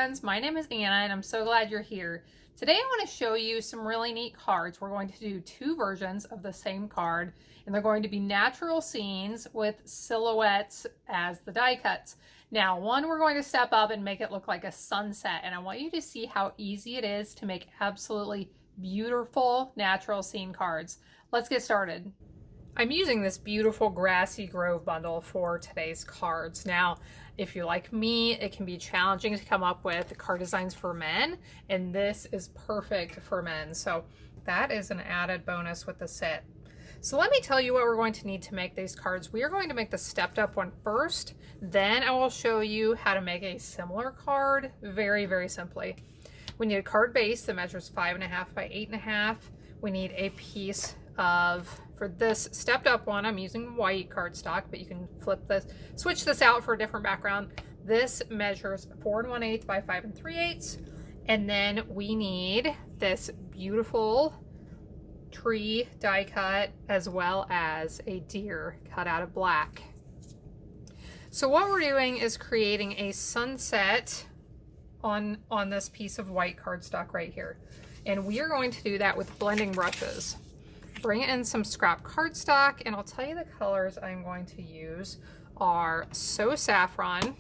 friends, my name is Anna and I'm so glad you're here. Today I want to show you some really neat cards. We're going to do two versions of the same card and they're going to be natural scenes with silhouettes as the die cuts. Now one we're going to step up and make it look like a sunset, and I want you to see how easy it is to make absolutely beautiful natural scene cards. Let's get started. I'm using this beautiful Grassy Grove bundle for today's cards. Now, if you're like me, it can be challenging to come up with card designs for men, and this is perfect for men. So that is an added bonus with the set. So let me tell you what we're going to need to make these cards. We are going to make the stepped up one first, then I will show you how to make a similar card very, very simply. We need a card base that measures 5.5 by 8.5. We need a piece of, for this stepped up one, I'm using white cardstock, but you can flip this, switch this out for a different background. This measures 4 1/8 by 5 3/8. And then we need this beautiful tree die cut as well as a deer cut out of black. So what we're doing is creating a sunset on this piece of white cardstock right here. And we are going to do that with blending brushes. Bring in some scrap cardstock, and I'll tell you the colors I'm going to use are So Saffron,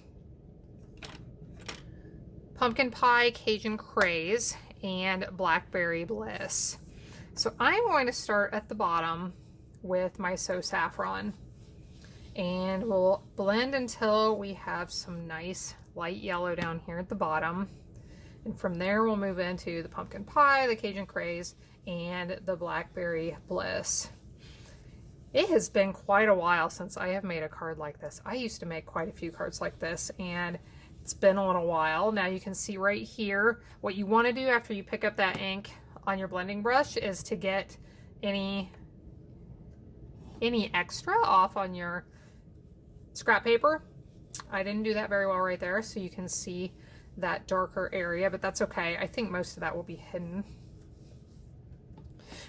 Pumpkin Pie Cajun Craze, and Blackberry Bliss. So I'm going to start at the bottom with my So Saffron, and we'll blend until we have some nice light yellow down here at the bottom. And from there we'll move into the Pumpkin Pie, the Cajun Craze, and the Blackberry Bliss. It has been quite a while since I have made a card like this. I used to make quite a few cards like this, and it's been a little while. Now you can see right here, what you want to do after you pick up that ink on your blending brush is to get any extra off on your scrap paper. I didn't do that very well right there, so you can see that darker area, but that's okay. I think most of that will be hidden.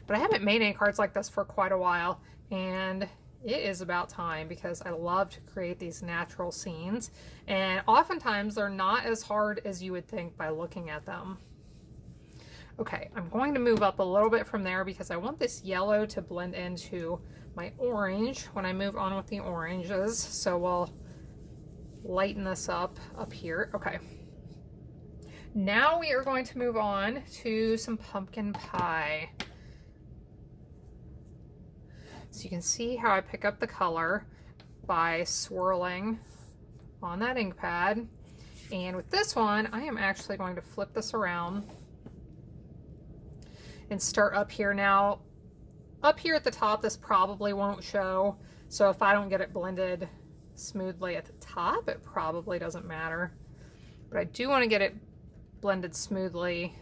But I haven't made any cards like this for quite a while, and it is about time because I love to create these natural scenes, and oftentimes they're not as hard as you would think by looking at them. Okay, I'm going to move up a little bit from there because I want this yellow to blend into my orange when I move on with the oranges. So we'll lighten this up here. Okay. Now we are going to move on to some pumpkin pie. So you can see how I pick up the color by swirling on that ink pad. And with this one, I am actually going to flip this around and start up here. Now, up here at the top, this probably won't show. So if I don't get it blended smoothly at the top, it probably doesn't matter. But I do want to get it blended smoothly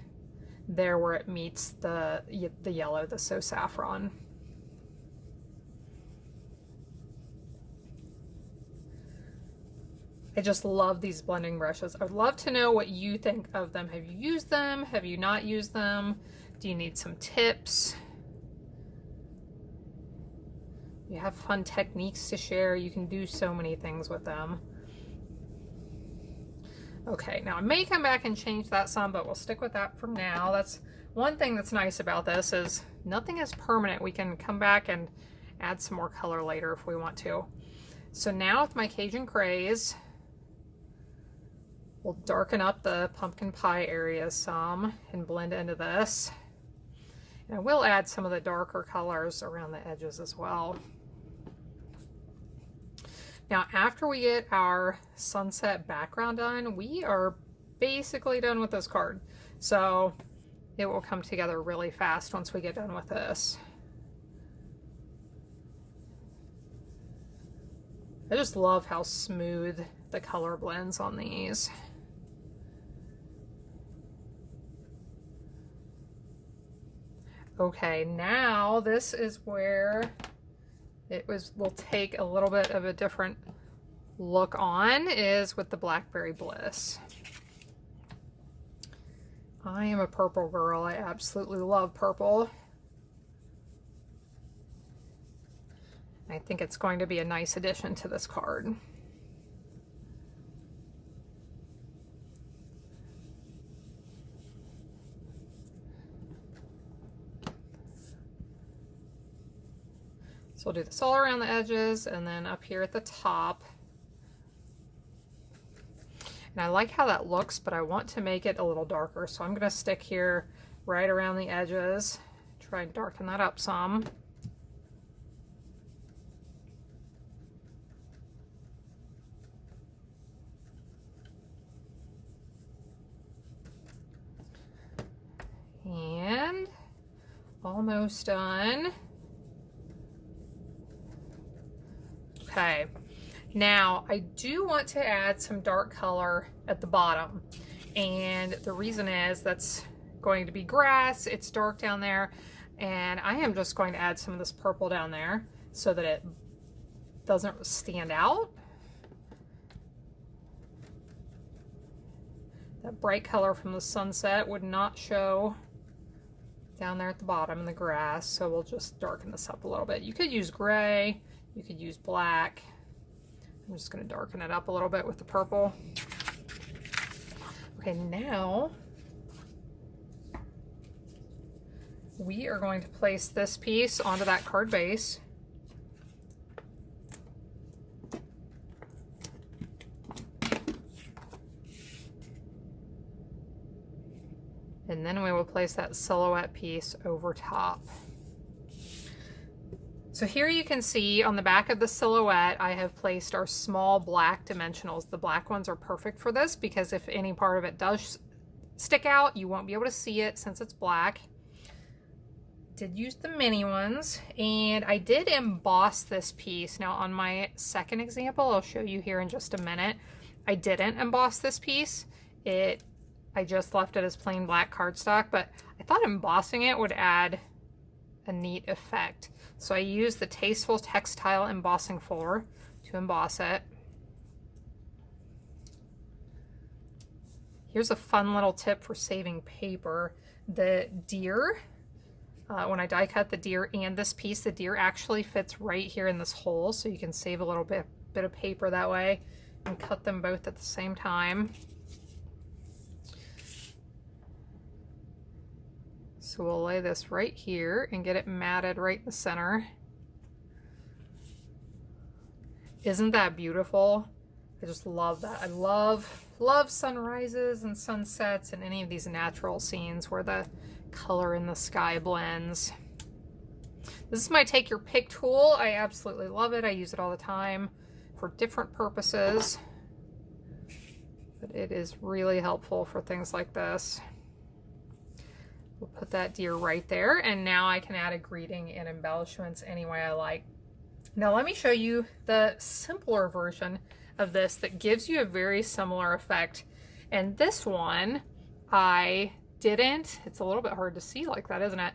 there where it meets the yellow, the So Saffron. I just love these blending brushes. I'd love to know what you think of them. Have you used them? Have you not used them? Do you need some tips? You have fun techniques to share. You can do so many things with them. Okay, now I may come back and change that some, but we'll stick with that from now. That's one thing that's nice about this is nothing is permanent. We can come back and add some more color later if we want to. So now with my Cajun Craze, we'll darken up the pumpkin pie area some and blend into this. And I will add some of the darker colors around the edges as well. Now, after we get our sunset background done, we are basically done with this card. So it will come together really fast once we get done with this. I just love how smooth the color blends on these. Okay, now this is where we'll take a little bit of a different look on, is with the Blackberry Bliss. I am a purple girl. I absolutely love purple. I think it's going to be a nice addition to this card. we'll do this all around the edges and then up here at the top. And I like how that looks, but I want to make it a little darker. So I'm going to stick here right around the edges, try and darken that up some. And almost done. Okay, now I do want to add some dark color at the bottom, and the reason is that's going to be grass. It's dark down there, and I am just going to add some of this purple down there so that it doesn't stand out. That bright color from the sunset would not show down there at the bottom in the grass, so we'll just darken this up a little bit. You could use gray, you could use black. I'm just going to darken it up a little bit with the purple. Okay, now we are going to place this piece onto that card base. And then we will place that silhouette piece over top. So here you can see on the back of the silhouette, I have placed our small black dimensionals. The black ones are perfect for this because if any part of it does stick out, you won't be able to see it since it's black. Did use the mini ones, and I did emboss this piece. Now on my second example, I'll show you here in just a minute, I didn't emboss this piece. I just left it as plain black cardstock, but I thought embossing it would add a neat effect. So I used the Tasteful Textile Embossing Fuller to emboss it. Here's a fun little tip for saving paper. The deer, when I die cut the deer and this piece, the deer actually fits right here in this hole, so you can save a little bit of paper that way and cut them both at the same time. So we'll lay this right here and get it matted right in the center. Isn't that beautiful? I just love that. I love sunrises and sunsets and any of these natural scenes where the color in the sky blends. This is my Take Your Pick tool. I absolutely love it. I use it all the time for different purposes, but it is really helpful for things like this. We'll put that deer right there, and now I can add a greeting and embellishments any way I like. Now let me show you the simpler version of this that gives you a very similar effect. And this one, I didn't, it's a little bit hard to see like that, isn't it?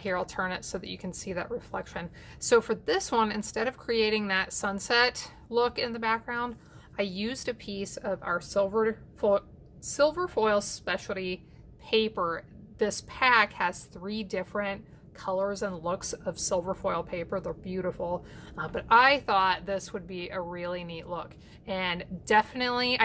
Here, I'll turn it so that you can see that reflection. So for this one, instead of creating that sunset look in the background, I used a piece of our silver foil specialty paper. This pack has 3 different colors and looks of silver foil paper. They're beautiful, but I thought this would be a really neat look, and definitely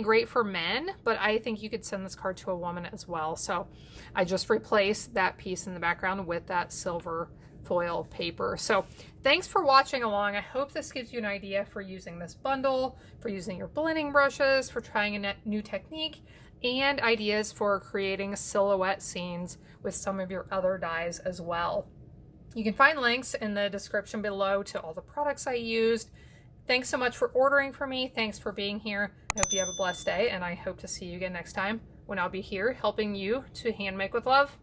great for men, but I think you could send this card to a woman as well. So I just replaced that piece in the background with that silver foil paper. So thanks for watching along. I hope this gives you an idea for using this bundle, for using your blending brushes, for trying a new technique, and ideas for creating silhouette scenes with some of your other dies as well. You can find links in the description below to all the products I used. Thanks so much for ordering from me. Thanks for being here. I hope you have a blessed day, and I hope to see you again next time when I'll be here helping you to hand make with love.